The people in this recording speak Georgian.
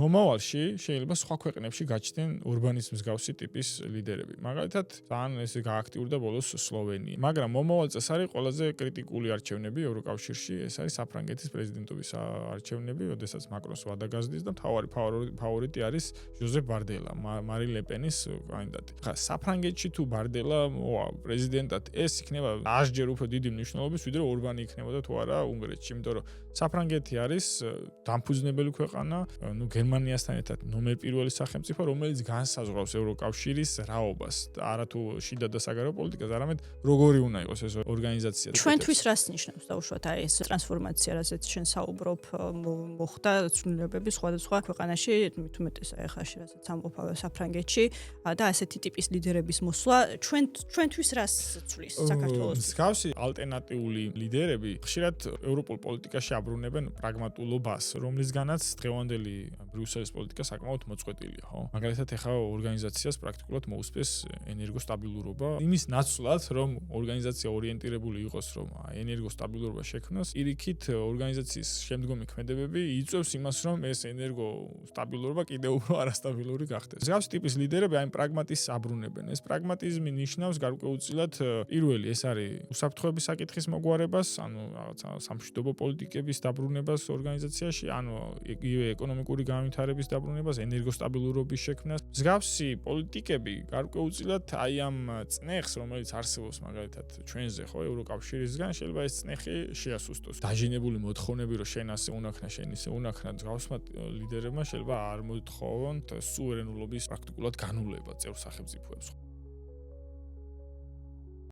მომავალში შეიძლება სხვა ქვეყნებში გაჩნდნენ ურბანის მსგავსი ტიპის ლიდერები. მაგალითად, ძალიან ესე გააქტიურდა ბოლოს სლოვენია. მაგრამ მომავალ წელს არის ყველაზე კრიტიკული არჩევნები ევროკავშირში, ეს არის საფრანგეთის პრეზიდენტობის არჩევნები, როდესაც მაკრონს ვადა გაზრდის და მთავარი ფავორიტი არის ჟოზეფ ბარდელა, მარინ ლე პენის კანდიდატი. ხა საფრანგეთში თუ ბარდელა პრეზიდენტად ეს იქნება 100-ჯერ უფრო დიდი მნიშვნელობის, ვიდრე ურბანი იქნებოდა თუ არა უნგრეთში, იმიტომ რომ საფრანგეთი არის დამფუძნებელი ქვეყანა, გერმანიასთან ერთად ნომერ პირველი სახელმწიფო, რომელიც განსაზღვრავს ევროკავშირის რაობას, არა თუ შიდა და საგარეო პოლიტიკას, არამედ როგორი უნდა იყოს ეს ორგანიზაცია. ჩვენთვის რას ნიშნავს დაუშვათ აი ეს ტრანსფორმაცია, რასაც შენ საუბრობ, მოხდა ცვლილებები სხვადასხვა ქვეყანაში, მით უმეტეს ახლა რასაც ამყოფა საფრანგეთში და ასეთი ტიპის ლიდერების მოსვლა ჩვენთვის რას ცვლის საქართველოს? მსგავსი ალტერნატიული ლიდერები ხშირად ევროპულ პოლიტიკაში აბრუნებენ პრაგმატულობას, რომლისგანაც დღევანდელი ბრიუსელის პოლიტიკა საკმაოდ მოწყვეტილია, ხო? მაგალითად, ეხლა ორგანიზაციას პრაქტიკულად მოუსწრეს ენერგოსტაბილურობა, იმის ნაცვლად, რომ ორგანიზაცია ორიენტირებული იყოს, რომ ენერგოსტაბილურობა შექმნას, პირიქით ორგანიზაციის შემდგომი ქმედებები იწვევს იმას, რომ ეს ენერგოსტაბილურობა კიდევ უფრო არასტაბილური გახდეს. მსგავსი ტიპის ლიდერები აი პრაგმატიზმს აბრუნებენ. ეს პრაგმატიზმი ნიშნავს გარკვეულწილად პირველი ეს არის უსაფრთხოების საკითხის მოგვარებას, ანუ რაღაცა სამშვიდობო პოლიტიკების დაბრუნებას ორგანიზაციაში, ანუ იგივე ეკონომიკური განვითარების დაბრუნებას, ენერგოსტაბილურობის შექმნას. მსგავსი პოლიტიკები გარკვეულწილად აი ამ წნეხს, რომელიც არსებობს მაგალითად ჩვენზე, ხო, ევროკავშირისგან, შეიძლება ეს წნეხი შეასუსტოს. დაჟინებული მოთხოვნები, რომ შენ ასე უნახნა, შენ ისე უნახნა, მსგავსმა ლიდერებმა შეიძლება არ მოითხოვონ სუვერენულობის პრაქტიკულად განულება წევრ სახელმწიფოებს.